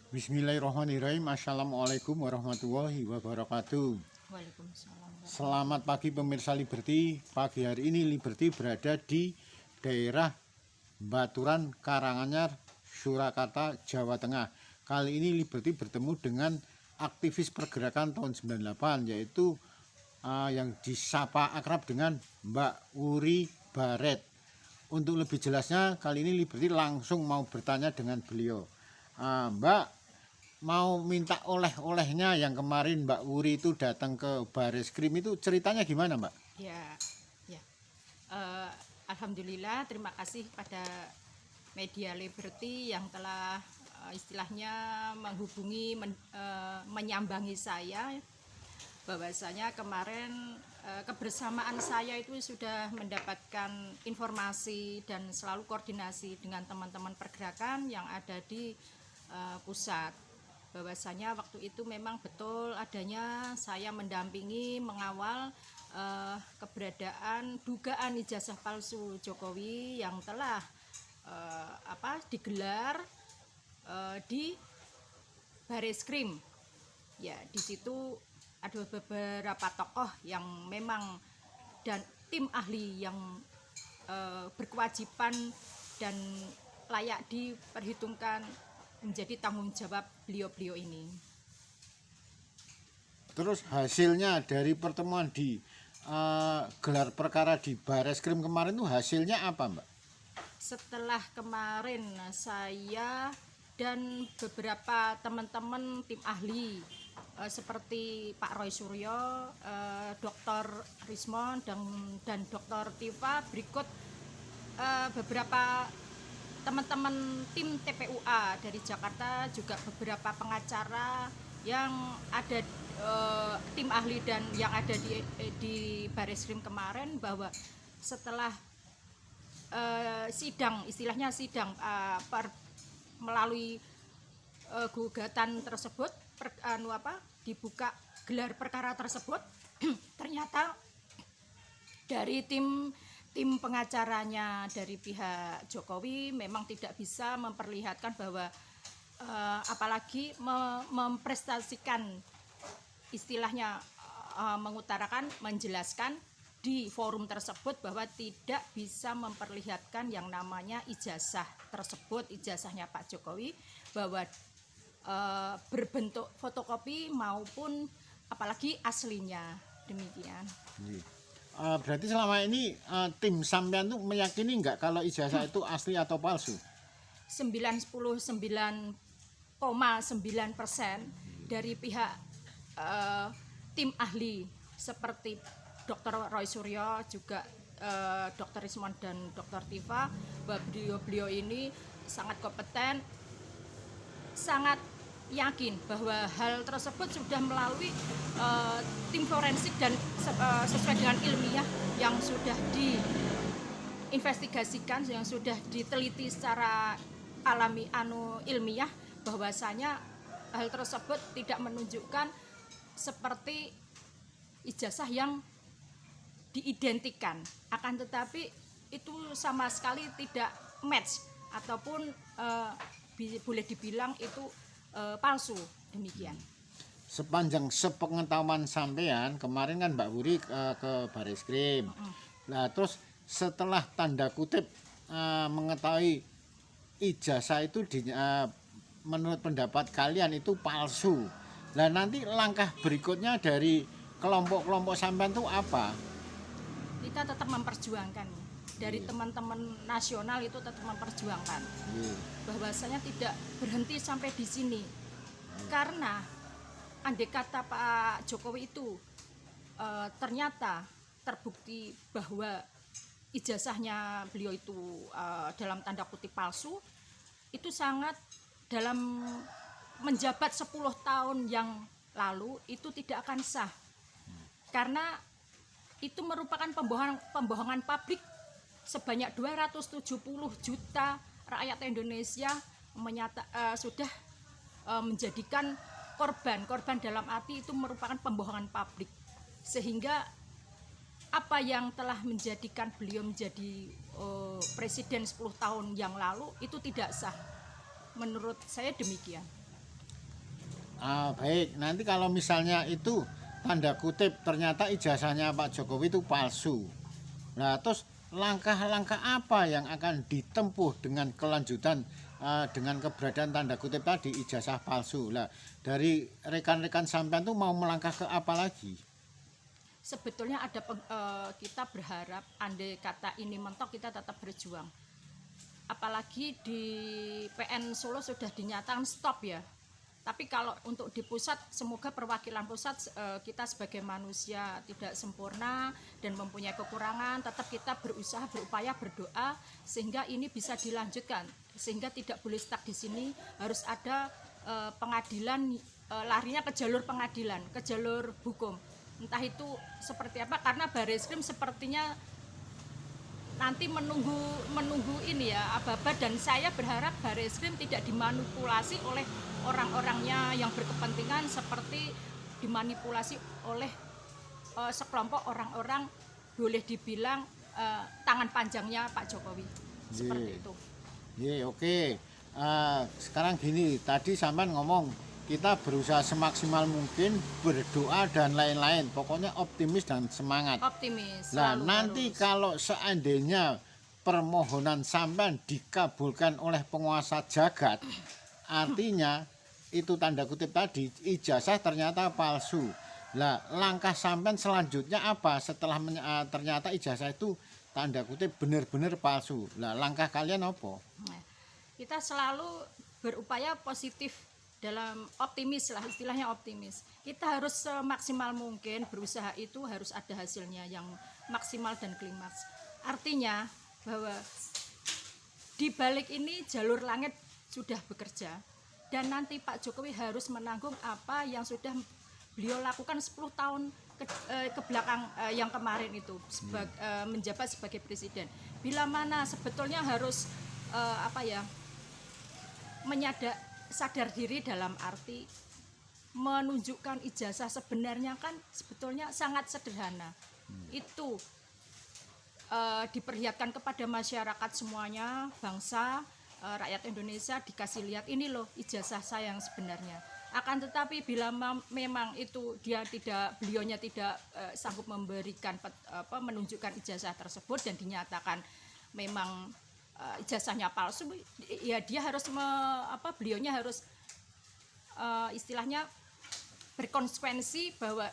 Bismillahirrahmanirrahim. Assalamualaikum warahmatullahi wabarakatuh. Waalaikumsalam. Selamat pagi pemirsa Liberty. Pagi hari ini Liberty berada di daerah Baturan, Karanganyar, Surakarta, Jawa Tengah. Kali ini Liberty bertemu dengan aktivis pergerakan tahun 98, yaitu yang disapa akrab dengan Mbak Wuri Baret. Untuk lebih jelasnya, kali ini Liberty langsung mau bertanya dengan beliau. Mbak, mau minta oleh-olehnya yang kemarin Mbak Wuri itu datang ke Bareskrim, itu ceritanya gimana, Mbak? Ya. Alhamdulillah, terima kasih pada media Liberty yang telah istilahnya menghubungi, menyambangi saya. Bahwasanya kemarin kebersamaan saya itu sudah mendapatkan informasi dan selalu koordinasi dengan teman-teman pergerakan yang ada di pusat. Bahwasanya waktu itu memang betul adanya saya mendampingi mengawal keberadaan dugaan ijazah palsu Jokowi yang telah digelar di Bareskrim. Ya, di situ ada beberapa tokoh yang memang dan tim ahli yang berkewajiban dan layak diperhitungkan menjadi tanggung jawab beliau-beliau ini. Terus hasilnya dari pertemuan di gelar perkara di Bareskrim kemarin itu hasilnya apa, Mbak? Setelah kemarin saya dan beberapa teman-teman tim ahli seperti Pak Roy Suryo, Dr. Rismon dan Dr. Tifa, berikut beberapa teman-teman tim TPUA dari Jakarta, juga beberapa pengacara yang ada tim ahli dan yang ada di Bareskrim kemarin, bahwa setelah sidang, istilahnya sidang melalui gugatan tersebut, dibuka gelar perkara tersebut, ternyata dari tim pengacaranya dari pihak Jokowi memang tidak bisa memperlihatkan bahwa apalagi memprestasikan, istilahnya mengutarakan, menjelaskan di forum tersebut bahwa tidak bisa memperlihatkan yang namanya ijazah tersebut, ijazahnya Pak Jokowi, bahwa berbentuk fotokopi maupun apalagi aslinya, demikian. Berarti selama ini tim sampean tuh meyakini nggak kalau ijazah itu asli atau palsu? 99,9% dari pihak tim ahli seperti Dr. Roy Suryo, juga Dr. Rismon dan Dr. Tifa, bahwa beliau ini sangat kompeten, sangat yakin bahwa hal tersebut sudah melalui tim forensik dan sesuai dengan ilmiah yang sudah diinvestigasikan, yang sudah diteliti secara alami ilmiah, bahwasanya hal tersebut tidak menunjukkan seperti ijazah yang diidentikan, akan tetapi itu sama sekali tidak match ataupun boleh dibilang itu palsu, demikian. Sepanjang sepengetahuan sampean, kemarin kan Mbak Wuri ke Bareskrim. Nah, terus setelah tanda kutip mengetahui ijazah itu menurut pendapat kalian itu palsu. Nah, nanti langkah berikutnya dari kelompok-kelompok sampean itu apa? Kita tetap memperjuangkan, dari teman-teman nasional itu tetap memperjuangkan, bahwasanya tidak berhenti sampai di sini. Karena andai kata Pak Jokowi itu ternyata terbukti bahwa ijazahnya beliau itu dalam tanda kutip palsu, itu sangat, dalam menjabat 10 tahun yang lalu itu tidak akan sah, karena itu merupakan pembohongan publik. Sebanyak 270 juta rakyat Indonesia sudah menjadikan korban dalam arti itu merupakan pembohongan publik, sehingga apa yang telah menjadikan beliau menjadi presiden 10 tahun yang lalu itu tidak sah. Menurut saya demikian. Baik, nanti kalau misalnya itu tanda kutip ternyata ijazahnya Pak Jokowi itu palsu. Nah, terus langkah-langkah apa yang akan ditempuh dengan kelanjutan dengan keberadaan tanda kutip tadi ijazah palsu? Lah, dari rekan-rekan sampean tuh mau melangkah ke apa lagi? Sebetulnya kita berharap andai kata ini mentok kita tetap berjuang. Apalagi di PN Solo sudah dinyatakan stop ya. Tapi kalau untuk di pusat, semoga perwakilan pusat kita sebagai manusia tidak sempurna dan mempunyai kekurangan, tetap kita berusaha, berupaya, berdoa sehingga ini bisa dilanjutkan, sehingga tidak boleh stuck di sini, harus ada pengadilan, larinya ke jalur pengadilan, ke jalur hukum. Entah itu seperti apa, karena Barreskrim sepertinya nanti menunggu ini ya aba-aba, dan saya berharap Barreskrim tidak dimanipulasi oleh orang-orangnya yang berkepentingan seperti dimanipulasi oleh sekelompok orang-orang boleh dibilang tangan panjangnya Pak Jokowi. Seperti itu. Oke. Sekarang gini, tadi sampean ngomong kita berusaha semaksimal mungkin berdoa dan lain-lain. Pokoknya optimis dan semangat. Optimis. Nah, nanti kalau seandainya permohonan sampean dikabulkan oleh penguasa jagat, artinya itu tanda kutip tadi ijazah ternyata palsu. Lah, langkah sampean selanjutnya apa setelah ternyata ijazah itu tanda kutip benar-benar palsu? Lah, langkah kalian apa? Nah, kita selalu berupaya positif, dalam optimis lah, istilahnya optimis. Kita harus semaksimal mungkin berusaha, itu harus ada hasilnya yang maksimal dan klimaks. Artinya bahwa di balik ini jalur langit sudah bekerja, dan nanti Pak Jokowi harus menanggung apa yang sudah beliau lakukan 10 tahun ke belakang yang kemarin itu menjabat sebagai presiden. Bila mana sebetulnya harus sadar diri dalam arti menunjukkan ijazah sebenarnya kan sebetulnya sangat sederhana. Itu diperlihatkan kepada masyarakat semuanya, bangsa, rakyat Indonesia, dikasih lihat ini loh ijazah saya yang sebenarnya. Akan tetapi bila memang itu beliaunya tidak sanggup memberikan menunjukkan ijazah tersebut dan dinyatakan memang ijazahnya palsu, ya dia harus beliaunya harus istilahnya berkonsekuensi bahwa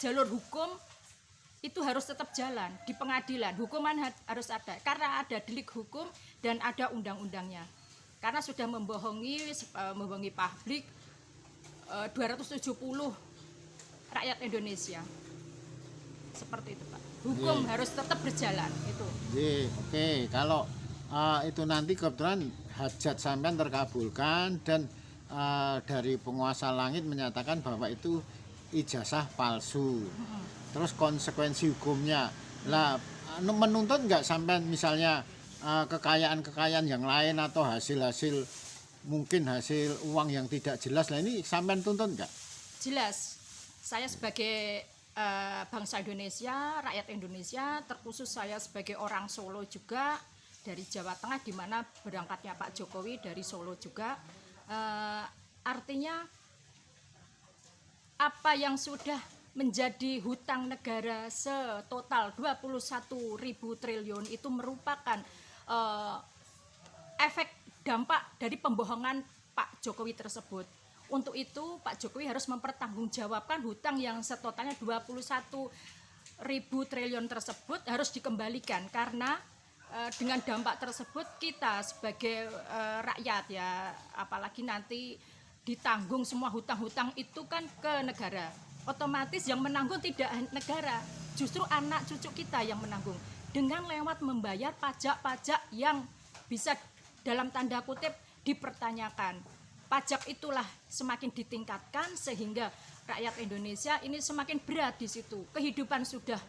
jalur hukum itu harus tetap jalan di pengadilan. Hukuman harus ada karena ada delik hukum dan ada undang-undangnya. Karena sudah membohongi publik 270 rakyat Indonesia. Seperti itu, Pak. Hukum harus tetap berjalan itu. Oke. Kalau itu nanti kebetulan hajat sampean terkabulkan dan dari penguasa langit menyatakan bahwa itu ijazah palsu. Terus konsekuensi hukumnya lah, menuntut nggak sampean misalnya kekayaan yang lain atau hasil uang yang tidak jelas, lah ini sampean tuntut nggak? Jelas. Saya sebagai bangsa Indonesia, rakyat Indonesia, terkhusus saya sebagai orang Solo juga, dari Jawa Tengah, di mana berangkatnya Pak Jokowi dari Solo juga. Artinya apa yang sudah menjadi hutang negara setotal 21.000 triliun itu merupakan efek dampak dari pembohongan Pak Jokowi tersebut. Untuk itu Pak Jokowi harus mempertanggungjawabkan hutang yang setotalnya 21.000 triliun tersebut harus dikembalikan, karena dengan dampak tersebut kita sebagai rakyat ya, apalagi nanti ditanggung semua hutang-hutang itu kan ke negara. Otomatis yang menanggung tidak negara, justru anak cucu kita yang menanggung dengan lewat membayar pajak-pajak yang bisa dalam tanda kutip dipertanyakan. Pajak itulah semakin ditingkatkan sehingga rakyat Indonesia ini semakin berat di situ. Kehidupan sudah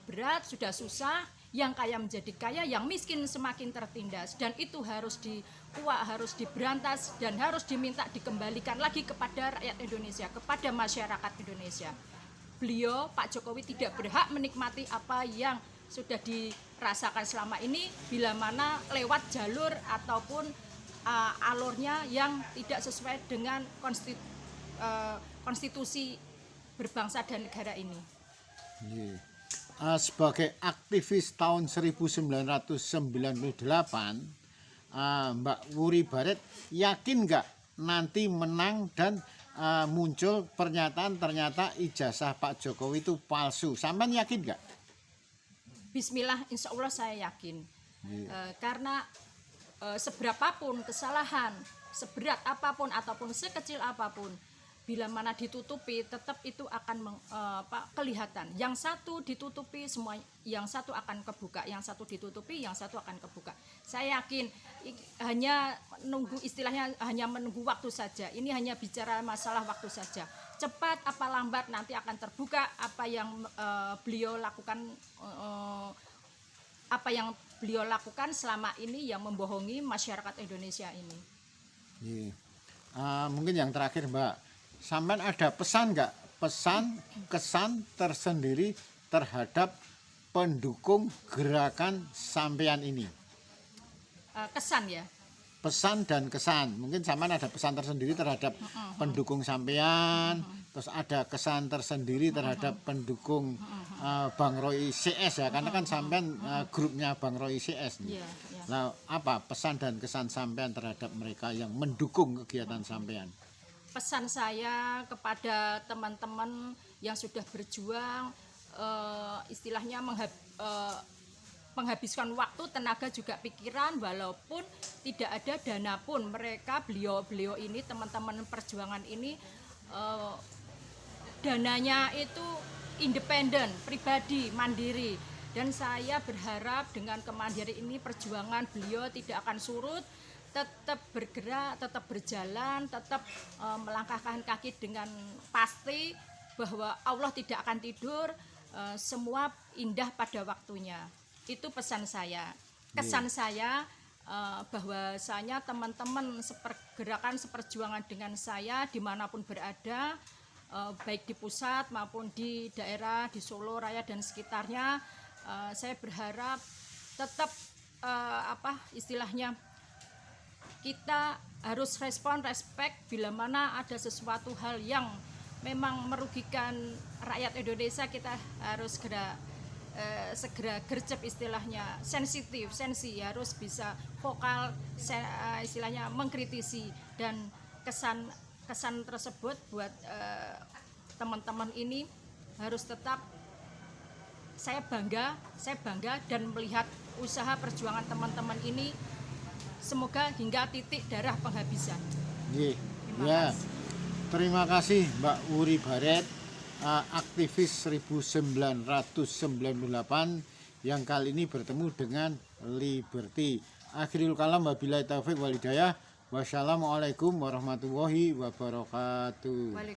berat, sudah susah, yang kaya menjadi kaya, yang miskin semakin tertindas, dan itu harus harus diberantas dan harus diminta dikembalikan lagi kepada rakyat Indonesia, kepada masyarakat Indonesia. Beliau Pak Jokowi tidak berhak menikmati apa yang sudah dirasakan selama ini bila mana lewat jalur ataupun alurnya yang tidak sesuai dengan konstitusi berbangsa dan negara ini. Nggih. Sebagai aktivis tahun 1998, Mbak Wuri Baret yakin nggak nanti menang dan muncul pernyataan ternyata ijazah Pak Jokowi itu palsu? Sampean yakin nggak? Bismillah, insya Allah saya yakin. Karena seberapapun kesalahan, seberat apapun ataupun sekecil apapun, bila mana ditutupi tetap itu akan kelihatan. Yang satu ditutupi semua, yang satu akan kebuka, yang satu ditutupi, yang satu akan kebuka. Saya yakin hanya menunggu, istilahnya hanya menunggu waktu saja. Ini hanya bicara masalah waktu saja. Cepat apa lambat nanti akan terbuka apa yang beliau lakukan, apa yang beliau lakukan selama ini yang membohongi masyarakat Indonesia ini. Mungkin yang terakhir, Mbak, sampean ada pesan nggak? Kesan tersendiri terhadap pendukung gerakan sampean ini? Kesan ya. Pesan dan kesan. Mungkin sampean ada pesan tersendiri terhadap pendukung sampean, terus ada kesan tersendiri terhadap pendukung Bang Roy CS ya, karena kan sampean grupnya Bang Roy CS nih. Nah, apa pesan dan kesan sampean terhadap mereka yang mendukung kegiatan sampean? Pesan saya kepada teman-teman yang sudah berjuang, istilahnya menghabiskan waktu, tenaga juga pikiran, walaupun tidak ada dana pun mereka, beliau ini, teman-teman perjuangan ini, dananya itu independen, pribadi, mandiri. Dan saya berharap dengan kemandirian ini perjuangan beliau tidak akan surut, tetap bergerak, tetap berjalan, tetap melangkahkan kaki dengan pasti bahwa Allah tidak akan tidur, semua indah pada waktunya. Itu pesan saya. Kesan saya bahwasanya teman-teman sepergerakan, seperjuangan dengan saya dimanapun berada, baik di pusat maupun di daerah, di Solo Raya dan sekitarnya, saya berharap tetap istilahnya kita harus respect bila mana ada sesuatu hal yang memang merugikan rakyat Indonesia, kita harus segera gercep, istilahnya sensi, harus bisa vokal, istilahnya mengkritisi. Dan kesan tersebut buat teman-teman ini harus tetap, saya bangga dan melihat usaha perjuangan teman-teman ini semoga hingga titik darah penghabisan. Terima kasih Mbak Wuri Baret, aktivis 1998 yang kali ini bertemu dengan Liberty. Akhirul kalam, wabillahi taufiq wal hidayah. Wassalamualaikum warahmatullahi wabarakatuh.